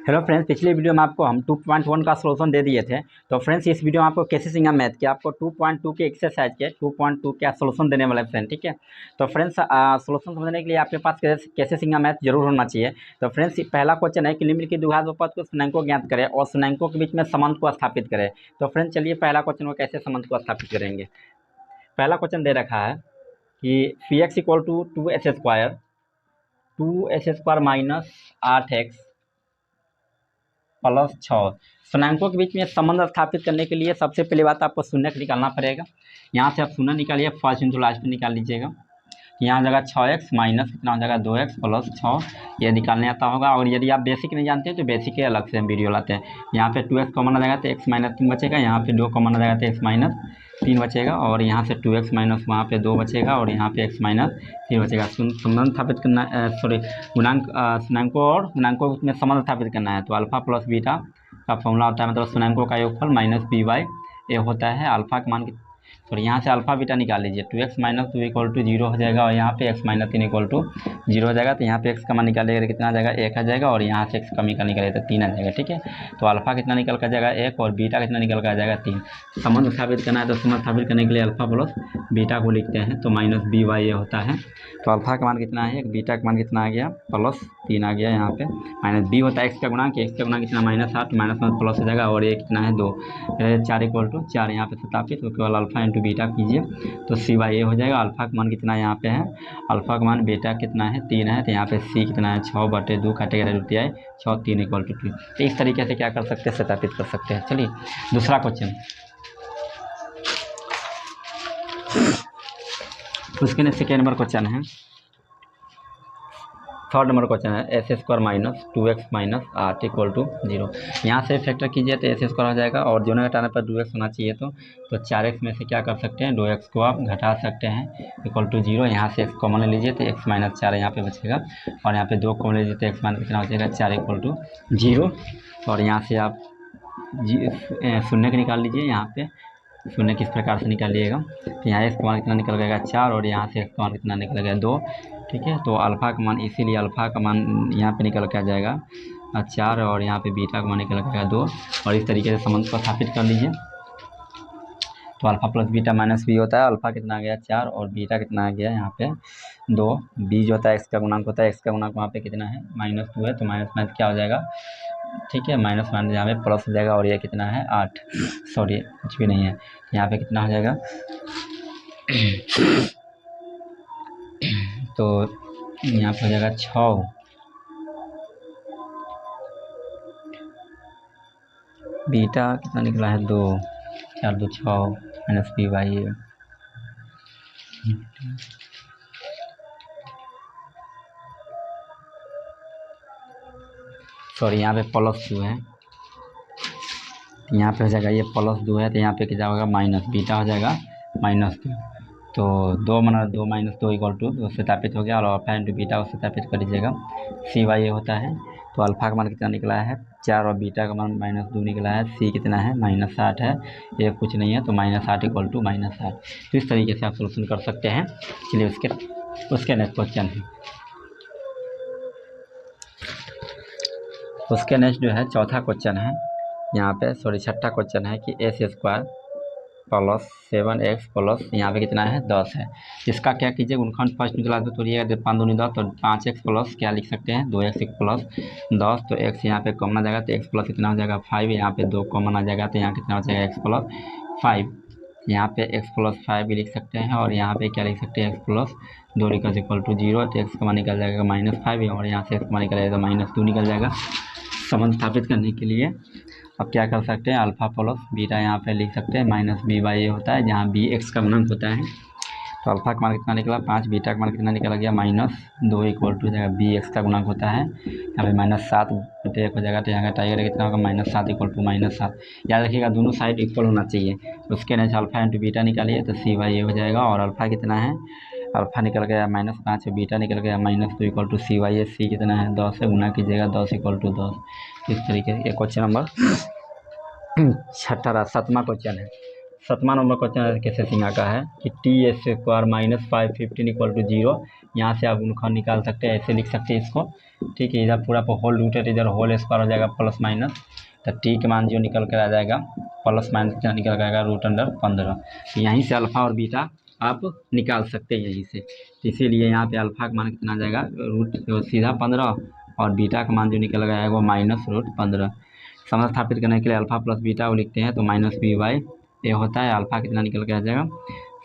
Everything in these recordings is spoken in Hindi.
हेलो फ्रेंड्स, पिछले वीडियो में आपको हम 2.1 का सॉल्यूशन दे दिए थे। तो फ्रेंड्स इस वीडियो में आपको कैसे सिंगा मैथ के आपको 2.2 के एक्सरसाइज के 2.2 का सॉल्यूशन देने वाले फ्रेंड, ठीक है। तो फ्रेंड्स सॉल्यूशन समझने के लिए आपके पास कैसे सिंगा मैथ जरूर होना चाहिए। तो फ्रेंड्स पहला क्वेश्चन है कि निम्न की द्विघात बहुपद को स्नेंको ज्ञात करें और स्नेंको के बीच में संबंध को स्थापित करें। तो फ्रेंड्स चलिए पहला क्वेश्चन को कैसे संबंध को स्थापित करेंगे। पहला क्वेश्चन दे रखा है कि p x equal to 2s² minus 8x plus 6। स्नेंको के बीच में संबंध स्थापित करने के लिए सबसे पहली बात आपको शून्य निकालना पड़ेगा। यहाँ से आप शून्य निकालिए, फर्स्ट इंटू लास्ट में निकाल लीजिएगा। यहाँ हो जाएगा 6x माइनस कितना हो जाएगा 2x प्लस 6, ये निकालने आता होगा। और यदि आप बेसिक नहीं जानते तो बेसिक के अलग से हम वीडियो लाते हैं। यहाँ पे 2x कॉमन आ जाएगा तो x माइनस 3 बचेगा, यहाँ पे 2 कॉमन आ जाएगा तो x माइनस 3 बचेगा, और यहाँ से 2x माइनस वहाँ पे 2 बचेगा, और यहाँ पे x माइनस 3 बचेगा। संबंध स्थापित करना स्नेंको और गुणांकों में संबंध स्थापित करना है। तो अल्फा प्लस बीटा का फॉर्मूला होता है, मतलब स्नेंको का योगफल माइनस b/a होता है। अल्फा का मान यहाँ से अल्फा बीटा निकाल लीजिए। 2x माइनस 2 इक्वल टू 0 हो जाएगा, और यहाँ पे x माइनस 3 इक्वल टू 0 हो जाएगा। तो यहाँ पे x का मान निकालेगा कितना आ जाएगा 1 आ जाएगा, और यहाँ से x का मान निकालेगा तो 3 आ जाएगा, ठीक है। तो अल्फा कितना निकल कर जाएगा 1, और बीटा कितना निकल कर आ जाएगा 3। संबंध स्थापित करना है तो संबंध स्थापित करने के लिए अल्फा प्लस बीटा को लिखते हैं, तो माइनस b/a होता है। तो अल्फा का मान कितना है 1, बीटा का मान कितना आ गया प्लस 3 आ गया। यहाँ पे माइनस b होता है x का गुणांक, x का गुणांक कितना -8, माइनस में प्लस हो जाएगा, और ये कितना है 2, 4 इक्वल टू 4 यहाँ पे सत्यापित, तो केवल अल्फा इंटू बीटा कीजिए तो c/a हो जाएगा। अल्फा का मान कितना यहाँ पे है, अल्फा का मान बीटा कितना है 3 है, तो यहाँ पे c कितना है 6/2 काटेगा 6, 3 इक्वल टू 2। तो इस तरीके से क्या कर सकते हैं, सत्यापित कर सकते हैं। चलिए दूसरा क्वेश्चन, उसके सेकेंड नंबर क्वेश्चन है, थर्ड नंबर क्वेश्चन है s² minus 2x minus 8 equal to 0। यहाँ से फैक्टर कीजिए तो s² हो जाएगा, और दोनों घटाने पर 2x होना चाहिए। तो 4x में से क्या कर सकते हैं 2x को आप घटा सकते हैं इक्वल टू 0। यहाँ से x कॉमन ले लीजिए तो x माइनस 4 यहाँ पे बचेगा, और यहाँ पे 2 कॉमन ले लीजिए तो x माइनस कितना हो जाएगा 4 इक्वल टू 0। और यहाँ से आप शून्य के निकाल लीजिए, यहाँ पे शून्य किस प्रकार से निकालिएगा। तो यहाँ x का मान कितना निकल गया 4, और यहाँ से x का मान कितना निकल गया 2, ठीक है। तो अल्फा का मान, इसीलिए अल्फा का मान यहाँ पे निकल के आ जाएगा 4, और यहाँ पे बीटा का मान निकल गया 2, और इस तरीके से संबंध को स्थापित कर लीजिए। तो alpha plus beta minus b होता है, अल्फा कितना आ गया 4, और बीटा कितना आ गया यहाँ पे 2। b जो होता है x का गुणांक होता है, x का गुणांक वहाँ पे कितना है -2 है, तो माइनस क्या हो जाएगा, ठीक है, माइनस यहाँ पे प्लस हो जाएगा, और ये कितना है 8, सॉरी कुछ भी नहीं है, यहाँ पे कितना हो जाएगा तो यहाँ पे हो जाएगा 6, बीटा कितना निकला है 2, 4 2 6 माइनस b/a। सॉरी यहाँ पे प्लस 2 है, यहाँ पे हो जाएगा ये प्लस 2 है, तो यहाँ पे क्या होगा माइनस, बीटा हो जाएगा -2। तो 2 माइनस 2 इक्वल टू 2 सत्यापित हो गया, और अल्फा इंटू बीटा को सत्यापित कर लीजिएगा। c/a होता है। तो अल्फा का मान कितना निकला है 4, और बीटा का मान -2 निकला है। c कितना है -8 है, ये कुछ नहीं है, तो -8 इक्वल टू -8। तो इस तरीके से आप सोल्यूशन कर सकते हैं। चलिए उसके नेक्स्ट क्वेश्चन है, उसके नेक्स्ट जो है चौथा क्वेश्चन है, यहाँ पे सॉरी छठा क्वेश्चन है कि s² प्लस 7x प्लस यहाँ पे कितना है 10 है। इसका क्या कीजिए, गुणनखंड फर्स्ट क्लास में तोड़िएगा, 5 दूनी 10, तो 5x प्लस क्या लिख सकते हैं 2x प्लस 10। तो x यहाँ पे कॉमन आ जाएगा, तो x प्लस कितना हो जाएगा 5, यहाँ पे 2 कॉमन आ जाएगा, तो यहाँ कितना हो जाएगा x प्लस 5। यहाँ पे x प्लस 5 भी लिख सकते हैं, और यहाँ पे क्या लिख सकते हैं x प्लस 2 इक्वल टू 0। तो x का मान निकल जाएगा -5, और यहाँ से x का मान निकल जाएगा -2 निकल जाएगा। संबंध स्थापित करने के लिए अब क्या कर सकते हैं, अल्फा प्लस बीटा यहाँ पे लिख सकते हैं, माइनस b/a होता है, जहाँ b x का गुणांक होता है। तो अल्फा का मान कितना निकला 5, बीटा का मान कितना निकल गया -2 इक्वल टू जाएगा b x का गुणांक होता है, यहाँ पे -7/1 हो जाएगा, तो यहाँ का टाइगर कितना होगा -7 इक्वल टू -7। याद रखिएगा दोनों साइड इक्वल होना चाहिए। उसके नेक्स्ट अल्फा इंटू बीटा निकालिए तो c/a हो जाएगा, और अल्फा कितना है, अल्फा निकल गया -5, बीटा निकल गया -2 इक्वल टू c/a। c कितना है 10 है, गुना कीजिएगा 10 इक्वल टू 10। इस तरीके से ये क्वेश्चन नंबर 7वां क्वेश्चन है। 7वां नंबर क्वेश्चन कैसे सिंगा का है कि t² माइनस 515 इक्वल टू 0। यहाँ से आप उनका निकाल सकते हैं, ऐसे लिख सकते हैं इसको, ठीक है। इधर पूरा होल रूटेड, इधर होल स्क्वायर हो जाएगा प्लस माइनस, तो टी के मान जो निकल कर आ जाएगा प्लस माइनस क्या निकल कर आएगा √15। तो यहीं से अल्फ़ा और बीटा आप निकाल सकते हैं यहीं से। तो इसीलिए यहाँ पे अल्फ़ा का मान कितना आ जाएगा रूट सीधा 15 और बीटा का मान जो निकल गया है वो -√15। समझ स्थापित करने के लिए अल्फ़ा प्लस बीटा वो लिखते हैं तो -b/a होता है। अल्फ़ा कितना निकल के आ जाएगा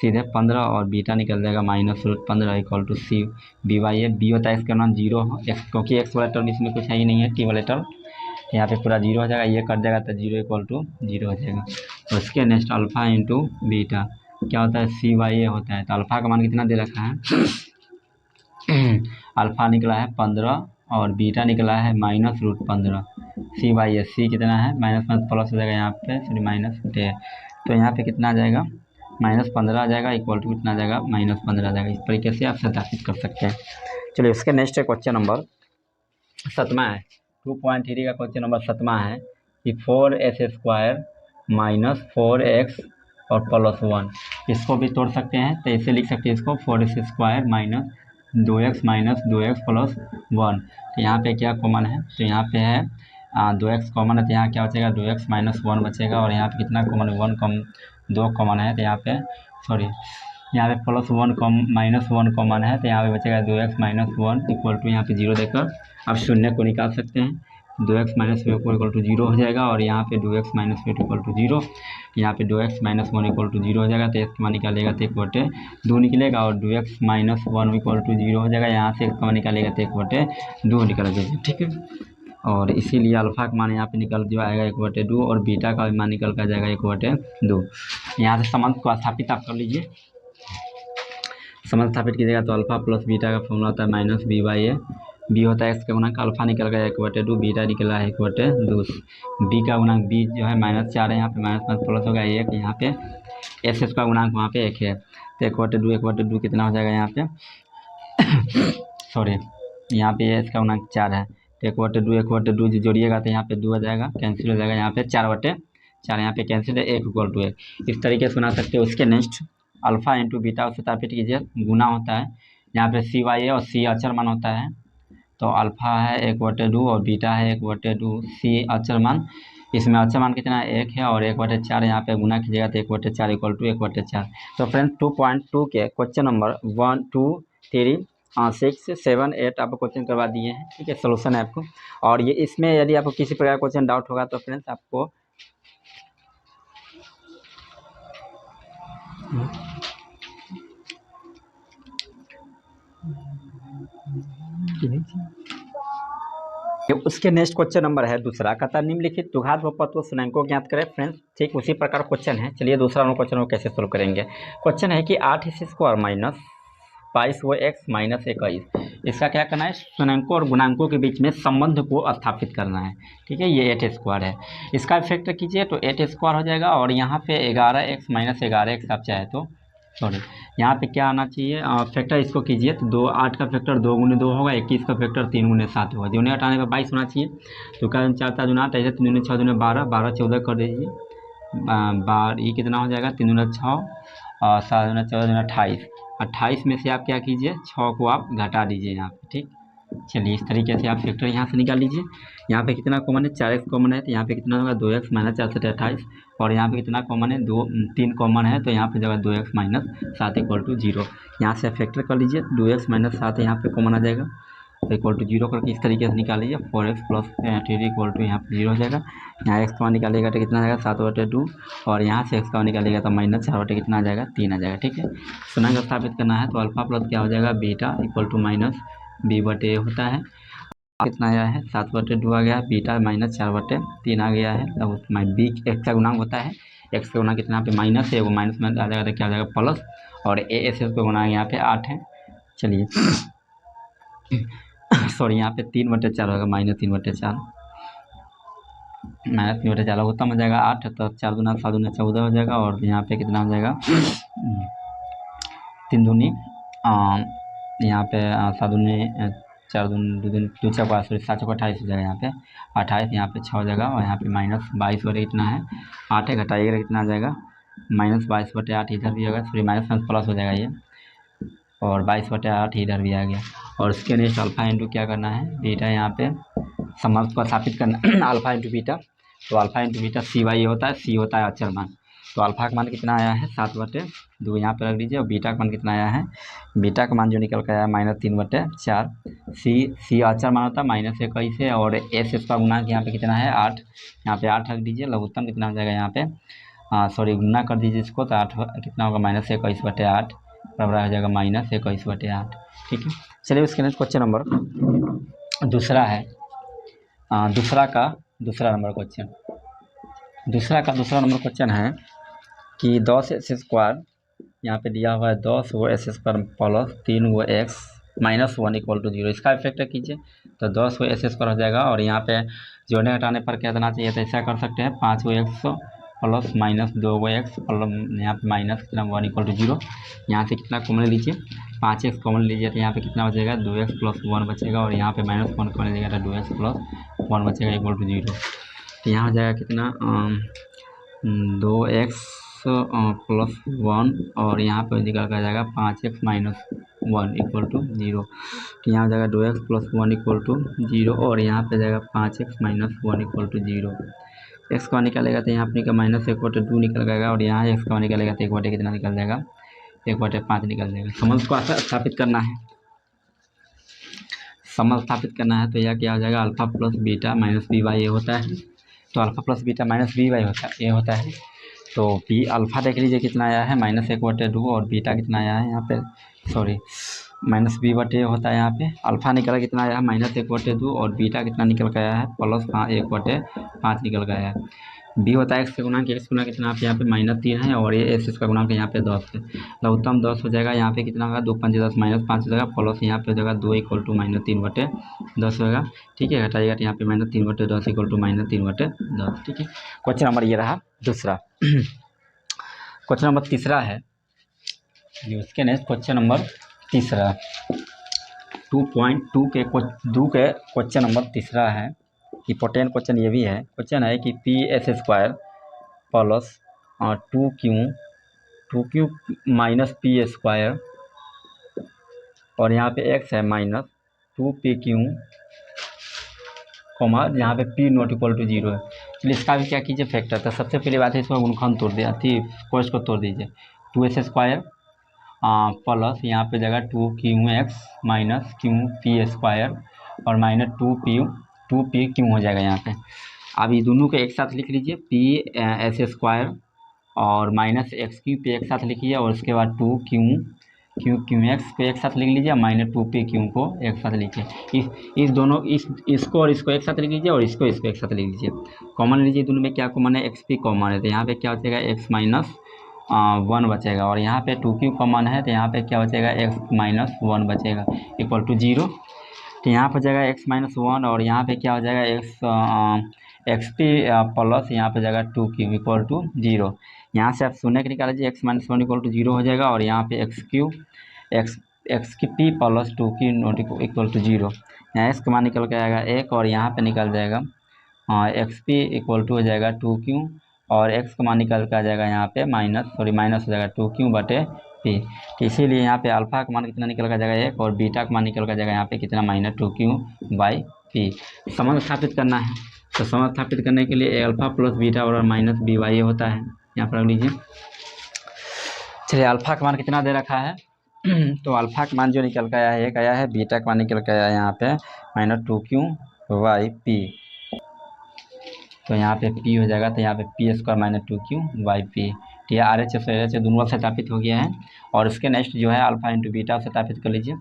सीधे 15 और बीटा निकल जाएगा -√15 इक्वल टू c/b/a। बी होता है इसका मान 0 एक्स, क्योंकि एक्स वाला टर्म इसमें कुछ है ही नहीं है, टी वाले टर्म यहाँ पे पूरा 0 हो जाएगा, ये कट जाएगा तो 0 इक्वल टू 0 हो जाएगा। और उसके नेक्स्ट अल्फ़ा इंटू बीटा क्या होता है c/a होता है। तो अल्फ़ा का मान कितना दे रखा है अल्फ़ा निकला है 15 और बीटा निकला है -√15। c/a c कितना है माइनस प्लस हो जाएगा यहाँ पे, सॉरी माइनस है, तो यहाँ पे कितना आ जाएगा -15 आ जाएगा इक्वल टू कितना आ जाएगा -15 आ जाएगा। इस तरीके से आप सत्यापित कर सकते हैं। चलिए उसके नेक्स्ट क्वेश्चन नंबर 7वां है, 2.3 का क्वेश्चन नंबर 7वां है कि 4s² माइनस 4x और +1, इसको भी तोड़ सकते हैं तो इसे लिख सकते हैं इसको 4s² minus 2x minus 2x plus 1। तो यहाँ पे क्या कॉमन है, तो यहाँ पे है 2x कॉमन है, तो यहाँ क्या बचेगा 2x माइनस 1 बचेगा। और यहाँ पे कितना कॉमन है 2 कॉमन है, तो यहाँ पे सॉरी यहाँ पे +1 -1 कॉमन है, तो यहाँ पे बचेगा 2x माइनस 1 इक्वल टू यहाँ पे 0 देकर आप शून्य को निकाल सकते हैं। 2x माइनस 1 इक्वल टू 0 हो जाएगा और यहाँ पे 2x माइनस 8 इक्वल टू 0, यहाँ पे 2x माइनस 1 इक्वल टू 0 हो जाएगा। तो इसका मान निकालेगा तो 1/2 निकलेगा और 2x माइनस 1 इक्वल टू 0 हो जाएगा। यहाँ से इसका मान निकालेगा तो 1/2 निकलेगा, ठीक है। और इसीलिए अल्फ़ा का मान यहाँ पे निकल जो आएगा 1/2 और बीटा का मान निकल कर जाएगा 1/2। यहाँ से संबंध को स्थापित आप कर लीजिए। संबंध स्थापित कीजिएगा तो अल्फ़ा प्लस बीटा का फॉर्मूला होता है -b/a। बी होता है एक्स का गुणांक, अल्फ़ा निकल गया 1/2, बीटा निकला है 1/2। बी का गुणांक बी जो है -4 है, यहाँ पे माइनस प्लस होगा 1, यहाँ पे एस का गुणांक वहाँ पे 1 है, तो 1/2 कितना हो जाएगा यहाँ पे सॉरी यहाँ पे एस का गुणांक 4 है, तो 1/2 जो जोड़िएगा तो यहाँ पे 2 हो जाएगा, कैंसिल हो जाएगा, यहाँ पे 4/4 यहाँ पे कैंसिल है, 1 इक्वल टू 1। इस तरीके से बना सकते हो। उसके नेक्स्ट अल्फ़ा इंटू बीटा उसे स्थापित कीजिए, गुना होता है, यहाँ पे c/a और c अचर मान होता है, तो अल्फ़ा है 1/2 और बीटा है 1/2, c अचर मान, इसमें अचर मान कितना 1 है और 1/4 यहाँ पे गुना कीजिएगा तो 1/4 इक्वल टू 1/4। तो फ्रेंड्स 2.2 के क्वेश्चन नंबर 1, 2, 3, 6, 7, 8 आपको क्वेश्चन करवा दिए हैं, ठीक है। सोल्यूशन है आपको, और ये इसमें यदि आपको किसी प्रकार का क्वेश्चन डाउट होगा तो फ्रेंड्स आपको उसके नेक्स्ट क्वेश्चन नंबर है दूसरा, कहता निम्नलिखित द्विघात बहुपद स्थिरांकों को ज्ञात करें। फ्रेंड्स ठीक उसी प्रकार क्वेश्चन है। चलिए दूसरा क्वेश्चन को कैसे सोल्व करेंगे। क्वेश्चन है कि 8x² माइनस 22x माइनस 21, इसका क्या करना है, स्थिरांकों और गुणांकों के बीच में संबंध को स्थापित करना है, ठीक है। ये 8² है, इसका फैक्टर कीजिए तो 8² हो जाएगा और यहाँ पे 11x माइनस 11x आप चाहे तो सॉरी यहाँ पे क्या आना चाहिए फैक्टर, इसको कीजिए तो 8 का फैक्टर 2 × 2 होगा, 21 का फैक्टर 3 × 7 होगा, जो हटाने पर 22 होना चाहिए। तो क्या 4 × 8 ऐसे 3 × 6 × 12, 12 14 कर दीजिए, ये कितना हो जाएगा 3 × 6 और 7 × 14 28, 28 में से आप क्या कीजिए 6 को आप घटा दीजिए यहाँ पे, ठीक। चलिए इस तरीके से आप फैक्टर यहाँ से निकाल लीजिए। यहाँ पे कितना कॉमन है 4x कॉमन है, तो यहाँ पे कितना होगा 2x माइनस 4 से 28, और यहाँ पे कितना कॉमन है 3 कॉमन है, तो यहाँ पे जगह 2x माइनस 7 इक्वल टू 0। यहाँ से फैक्टर कर लीजिए 2x माइनस 7 यहाँ पे कॉमन आ जाएगा, तो इक्वल टू 0 करके इस तरीके से निकाल लीजिए। 4x प्लस 3 इक्वल टू यहाँ पे 0 हो जाएगा। यहाँ x का निकालेगा तो कितना आ जाएगा 7/2, और यहाँ से x का निकालेगा तो -4 कितना आ जाएगा 3 आ जाएगा, ठीक है। स्थिरांक स्थापित करना है तो अल्फ़ा प्लस क्या हो जाएगा बीटा इक्वल टू -b/a होता है। कितना आया है 7/2 आ गया, बीटा -4/3 आ गया है। अब b x का गुणांक होता है, x का गुणांक कितना यहाँ पे माइनस है, वो माइनस में आ जाएगा तो क्या आ जाएगा प्लस, और a का गुणांक यहाँ पे 8 है। चलिए सॉरी यहाँ पे 3/4 होगा, -3/4 -3/4 होता हो जाएगा 8, तो 4 दूना 7 दूना 14 हो जाएगा, और यहाँ पे कितना हो जाएगा 3 दूनी यहाँ पे 7 दूनी 4 दूनी 2 दूनी 2 चौका 7 चौका 28 हो जाएगा, यहाँ पे 28, यहाँ पे 6 हो जाएगा, और यहाँ पे -22 कितना है 8 है, घटाइएगा कितना आ जाएगा -22/8 इधर भी होगा, सॉरी माइनस प्लस हो जाएगा ये, और 22/8 इधर भी आ गया। और उसके नेक्स्ट अल्फा इंटू क्या करना है, बीटा यहाँ पे समझ को स्थापित करना अल्फा इंटू बीटा, तो अल्फा इंटू बीटा सी वाई होता है, सी होता है अचर मान। तो अल्फा का मान कितना आया है 7/2 यहाँ पे रख लीजिए, और बीटा का मान कितना आया है, बीटा का मान जो निकल कर आया है -3/4। सी अचर मान होता है -21 है, और एस इसका गुणांक यहाँ पे कितना है 8, यहाँ पे 8 रख दीजिए। लघुत्तम कितना हो जाएगा यहाँ पे, सॉरी गुना कर दीजिए इसको, तो 8 कितना होगा -21/8 बराबर हो जाएगा -21/8। ठीक है, चलिए उसके नेक्स्ट क्वेश्चन नंबर दूसरा है, दूसरा नंबर क्वेश्चन है कि 10x² यहाँ पे दिया हुआ है 10x² प्लस 3x -1 = 0। इसका इफेक्ट कीजिए तो 10x² हो जाएगा, और यहाँ पे जोड़ने घटाने पर क्या देना चाहिए, तो ऐसा कर सकते हैं 5x प्लस -2x यहाँ पे माइनस कितना 1 = 0। यहाँ से कितना कॉमन लीजिए, 5x कॉमन लीजिए, तो यहाँ पे कितना बचेगा 2x + 1 बचेगा, और यहाँ पे -1 कॉमन लीजिएगा तो 2x + 1 बचेगा = 0। तो यहाँ हो जाएगा कितना 2x + 1, और यहाँ पर निकल कर जाएगा 5x - 1 = 0। तो यहाँ हो जाएगा 2x + 1 = 0, और यहाँ पे जाएगा 5x - 1 = 0। x का निकलेगा तो यहाँ पर निकल -1/2 निकल जाएगा, और यहाँ x का निकलेगा तो 1/, कितना निकल जाएगा 1/5 निकल जाएगा। समझ को स्थापित करना है, तो यह क्या हो जाएगा alpha plus beta minus b y ये होता है। तो alpha plus beta minus b y होता है। तो बी अल्फा देख लीजिए कितना आया है -1/2, और बीटा कितना आया है यहाँ पे, सॉरी -b/a होता है। यहाँ पे अल्फा निकला कितना आया है -1/2, और बीटा कितना निकल के आया है +1/5 निकल के आया है। बी होता है x का गुणांक, x गुना कितना आप यहाँ पे -3 है, और ये एस इसका गुणांक यहाँ पे 10 है। लघुत्तम 10 हो जाएगा, यहाँ पे कितना होगा 2 × 5 = 10 -5 हो जाएगा, प्लस यहाँ पे हो जाएगा 2 = -3/10 होगा। ठीक है, घटाइएगा तो यहाँ पे -3/10 = -3/10। ठीक है, क्वेश्चन नंबर ये रहा दूसरा। क्वेश्चन नंबर तीसरा है, उसके नेक्स्ट क्वेश्चन नंबर तीसरा 2.2 के क्वेश्चन नंबर तीसरा है। इंपॉर्टेंट क्वेश्चन ये भी है। क्वेश्चन है कि PS² plus 2Q minus P², और यहाँ पे x है -2PQ, यहाँ पे P ≠ 0 है। चलिए इसका भी क्या कीजिए फैक्टर। तो सबसे पहली बात है इसमें गुणनखंड तोड़ दिया थी, कोष्ठ को तोड़ दीजिए। 2s² प्लस यहाँ पे जगह 2QX माइनस QP² और -2PQ हो जाएगा यहाँ पे। अब ये दोनों को एक साथ लिख लीजिए, PS² और -XQ पे एक साथ लिखिए, और उसके बाद 2QX को एक साथ लिख लीजिए, -2PQ को एक साथ लिखिए। इस दोनों इसको और इसको एक साथ लिख लीजिए, और इसको एक साथ लिख लीजिए। कॉमन लीजिए, दोनों में क्या कॉमन है, XP कॉमन है, तो यहाँ पे क्या बचेगा x - 1 बचेगा, और यहाँ पे 2Q कॉमन है, तो यहाँ पे क्या बचेगा x - 1 बचेगा = 0। तो यहाँ पर जाएगा x - 1, और यहाँ पे क्या हो जाएगा XP प्लस यहाँ पे जाएगा 2Q = 0। यहाँ से आप शून्य के निकाल लीजिए, x - 1 = 0 हो जाएगा, और यहाँ पे XP प्लस 2Q = 0। यहाँ x का मान निकल के आएगा 1, और यहाँ पे निकल जाएगा XP = हो जाएगा 2Q, और x का मान निकल के आ जाएगा यहाँ पे माइनस हो जाएगा 2Q/P। तो इसीलिए यहाँ पे अल्फा का मान कितना निकल का जाएगा 1, और बीटा का मान निकल का जाएगा यहाँ पे कितना -2Q/P। समझ स्थापित करना है, तो समझ स्थापित करने के लिए अल्फा प्लस बीटा और -BY होता है, यहाँ पर रख लीजिए। चलिए अल्फा का मान कितना दे रखा है तो अल्फा का मान जो निकल के आया है 1 आया है, बीटा का मान निकल के आया है यहाँ पे -2Q/P। तो यहाँ पे P हो जाएगा, तो यहाँ पे P² - 2Q/P। तो यह RHS दोनों सत्यापित हो गया है। और उसके नेक्स्ट जो है अल्फा इंटू बीटा सत्यापित कर लीजिए।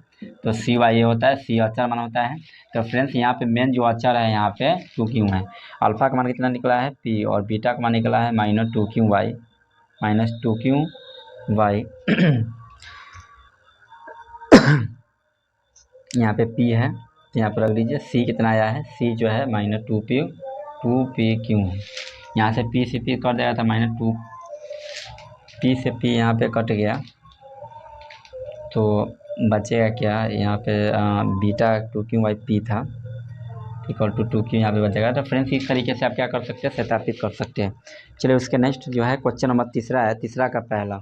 तो CY होता है, C अचर मान होता है। तो फ्रेंड्स यहाँ पे मेन जो अचर है यहाँ पे 2Q है। अल्फा का मान कितना निकला है P, और बीटा का मान निकला है -2QY। यहाँ पे P है, तो यहाँ पर रख लीजिए। C कितना आया है, C जो है -2PQ है। यहाँ से P से P कट गया था, -2P से P यहाँ पे कट गया, तो बचेगा क्या यहाँ पे बीटा 2QY P था, इक्वल टू 2 क्यू यहाँ पे बचेगा। तो फ्रेंड्स इस तरीके से आप क्या कर सकते हैं, सत्यापित कर सकते हैं। चलिए उसके नेक्स्ट जो है क्वेश्चन नंबर तीसरा है, तीसरा का पहला